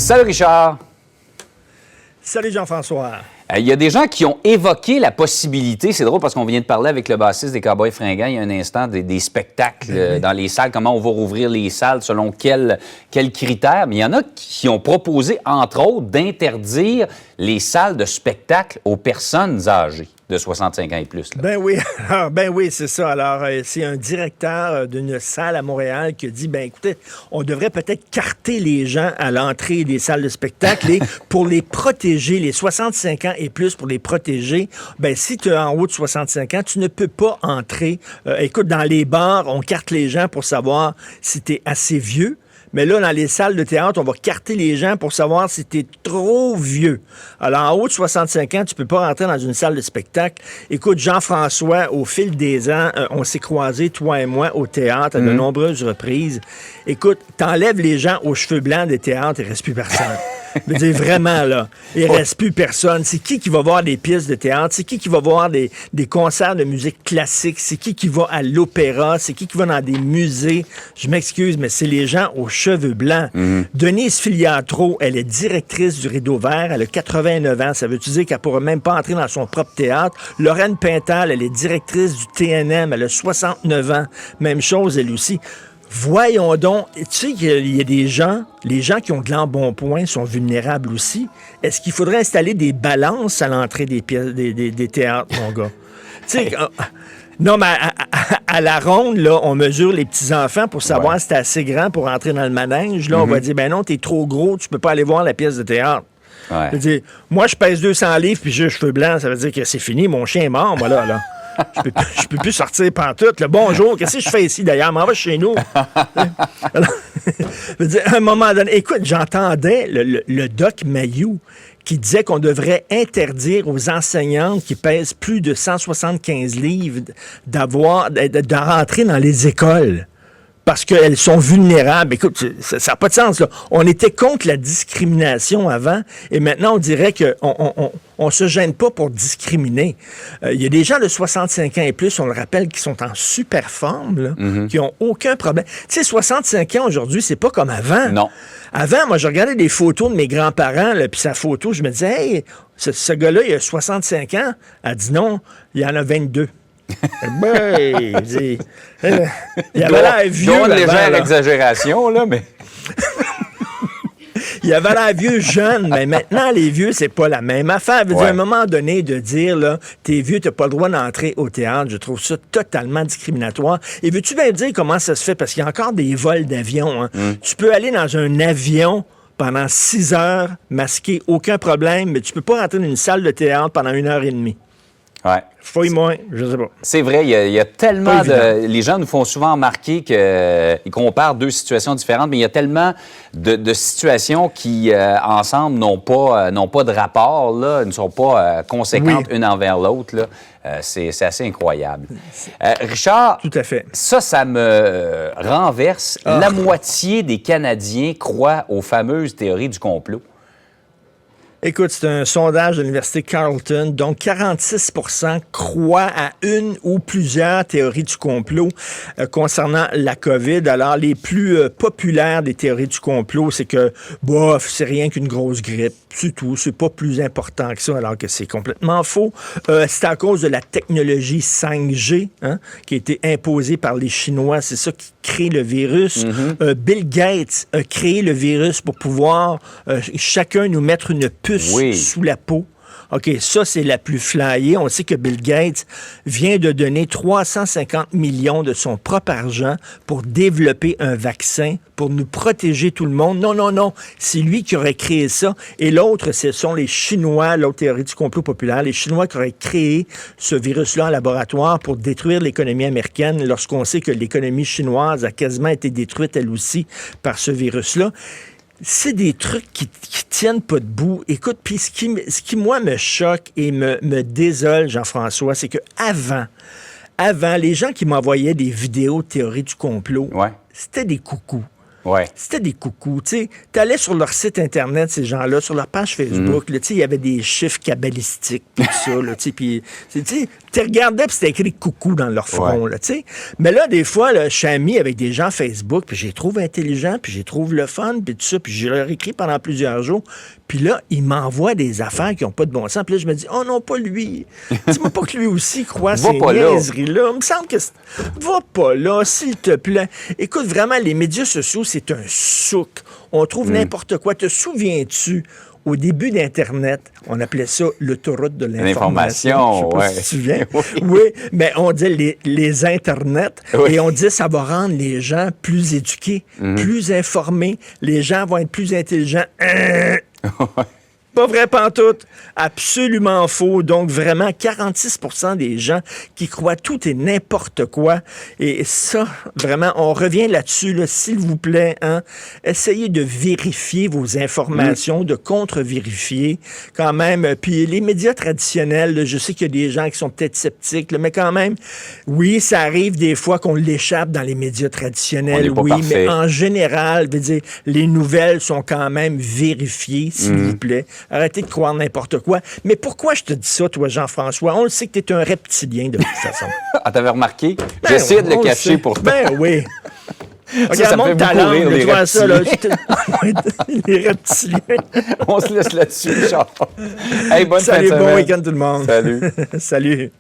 Salut Richard. Salut Jean-François. Il y a des gens qui ont évoqué la possibilité, c'est drôle parce qu'on vient de parler avec le bassiste des Cowboys Fringants il y a un instant, des spectacles dans les salles, comment on va rouvrir les salles, selon quels critères. Mais il y en a qui ont proposé, entre autres, d'interdire les salles de spectacle aux personnes âgées de 65 ans et plus. Là. Ben oui, c'est ça. Alors, c'est un directeur d'une salle à Montréal qui a dit, écoutez, on devrait peut-être carter les gens à l'entrée des salles de spectacle et pour les protéger, les 65 ans et plus, pour les protéger, si tu es en haut de 65 ans, tu ne peux pas entrer. Écoute, dans les bars, on carte les gens pour savoir si tu es assez vieux. Mais là, dans les salles de théâtre, on va carter les gens pour savoir si t'es trop vieux. Alors, en haut de 65 ans, tu peux pas rentrer dans une salle de spectacle. Écoute, Jean-François, au fil des ans, on s'est croisés, toi et moi, au théâtre à de nombreuses reprises. Écoute, t'enlèves les gens aux cheveux blancs des théâtres, il reste plus personne. Je veux dire, vraiment, là, il reste plus personne. C'est qui va voir des pièces de théâtre? C'est qui va voir des concerts de musique classique? C'est qui va à l'opéra? C'est qui va dans des musées? Je m'excuse, mais c'est les gens aux cheveux blancs. Denise Filiatro, elle est directrice du Rideau Vert. Elle a 89 ans. Ça veut dire qu'elle ne pourra même pas entrer dans son propre théâtre. Lorraine Pintal, elle est directrice du TNM. Elle a 69 ans. Même chose, elle aussi. Voyons donc, tu sais qu'il y a des gens, les gens qui ont de l'embonpoint sont vulnérables aussi. Est-ce qu'il faudrait installer des balances à l'entrée des théâtres, mon gars? Tu sais, non, mais à la ronde, là, on mesure les petits-enfants pour savoir si t'es assez grand pour entrer dans le manège. Là, on va dire, non, t'es trop gros, tu peux pas aller voir la pièce de théâtre. Ouais. Je veux dire, moi, je pèse 200 livres puis j'ai les cheveux blancs, ça veut dire que c'est fini, mon chien est mort, moi, là. Je peux plus sortir pantoute. Bonjour, qu'est-ce que je fais ici, d'ailleurs? M'en va chez nous. Alors, je veux dire, à un moment donné, écoute, j'entendais le doc Mayou qui disait qu'on devrait interdire aux enseignantes qui pèsent plus de 175 livres de rentrer dans les écoles. Parce qu'elles sont vulnérables. Écoute, ça n'a pas de sens, là. On était contre la discrimination avant, et maintenant, on dirait qu'on se gêne pas pour discriminer. Il y a des gens de 65 ans et plus, on le rappelle, qui sont en super forme, là, qui ont aucun problème. Tu sais, 65 ans aujourd'hui, c'est pas comme avant. Non. Avant, moi, je regardais des photos de mes grands-parents, puis sa photo, je me disais, hey, ce gars-là, il a 65 ans. Elle dit non, il en a 22. Il avait l'air vieux. Une légère exagération, là, mais... Il avait l'air vieux jeune, mais maintenant, les vieux, c'est pas la même affaire. Dire, à un moment donné, de dire, là, t'es vieux, t'as pas le droit d'entrer au théâtre, je trouve ça totalement discriminatoire. Et veux-tu bien dire comment ça se fait? Parce qu'il y a encore des vols d'avion. Hein. Tu peux aller dans un avion pendant 6 heures, masqué, aucun problème, mais tu peux pas rentrer dans une salle de théâtre pendant 1h30. Ouais. Fouille-moi, je sais pas. C'est vrai, il y a tellement de... Les gens nous font souvent remarquer qu'ils comparent deux situations différentes, mais il y a tellement de situations qui, ensemble, n'ont pas de rapport, là, ne sont pas conséquentes une envers l'autre. Là. C'est assez incroyable. Richard, tout à fait. Ça me renverse. La moitié des Canadiens croient aux fameuses théories du complot. Écoute, c'est un sondage de l'Université Carleton. Donc, 46 % croient à une ou plusieurs théories du complot concernant la COVID. Alors, les plus populaires des théories du complot, c'est que, bof, c'est rien qu'une grosse grippe. C'est tout. C'est pas plus important que ça, alors que c'est complètement faux. C'est à cause de la technologie 5G, qui a été imposée par les Chinois. C'est ça qui crée le virus. Bill Gates a créé le virus pour pouvoir chacun nous mettre une puce sous la peau. OK, ça, c'est la plus flyée. On sait que Bill Gates vient de donner 350 millions de son propre argent pour développer un vaccin, pour nous protéger tout le monde. Non. C'est lui qui aurait créé ça. Et l'autre, ce sont les Chinois, l'autre théorie du complot populaire, les Chinois qui auraient créé ce virus-là en laboratoire pour détruire l'économie américaine lorsqu'on sait que l'économie chinoise a quasiment été détruite, elle aussi, par ce virus-là. C'est des trucs qui tiennent pas debout. Écoute, puis ce qui, moi, me choque et me désole, Jean-François, c'est que avant, les gens qui m'envoyaient des vidéos de théorie du complot, c'était des coucous. Ouais. C'était des coucous. Tu allais sur leur site Internet, ces gens-là, sur leur page Facebook, là, il y avait des chiffres cabalistiques, tout ça. Puis tu regardais, puis c'était écrit coucou dans leur front. Ouais. Là, mais là, des fois, là, je suis ami avec des gens Facebook, puis je les trouve intelligents, puis je les trouve le fun, puis tout ça, puis je leur écris pendant plusieurs jours. Puis là, ils m'envoient des affaires qui n'ont pas de bon sens. Puis là, je me dis, oh non, pas lui. Dis-moi pas que lui aussi croit ces niaiseries-là. Il me semble que... Va pas là, s'il te plaît. Écoute, vraiment, les médias sociaux, c'est un souk. On trouve n'importe quoi. Te souviens-tu, au début d'Internet, on appelait ça l'autoroute de l'information. Je sais pas si tu te souviens. Oui, mais on disait les Internets et on disait ça va rendre les gens plus éduqués, plus informés. Les gens vont être plus intelligents. Pas vrai pantoute. Absolument faux. Donc, vraiment, 46% des gens qui croient tout et n'importe quoi. Et ça, vraiment, on revient là-dessus, là, s'il vous plaît. Hein? Essayez de vérifier vos informations, de contre-vérifier quand même. Puis les médias traditionnels, là, je sais qu'il y a des gens qui sont peut-être sceptiques, là, mais quand même, oui, ça arrive des fois qu'on l'échappe dans les médias traditionnels. Oui, mais en général, je veux dire, les nouvelles sont quand même vérifiées, s'il vous plaît. Arrêtez de croire n'importe quoi. Mais pourquoi je te dis ça, toi, Jean-François? On le sait que tu es un reptilien, de toute façon. Ah, t'avais remarqué? J'essaie de le cacher pour toi. Ben oui. Ça me fait beaucoup rire, les reptiliens. Ça, là. Les reptiliens. On se laisse là-dessus, Charles. Hey, bonne fin de semaine. Salut, bon week-end tout le monde. Salut. Salut.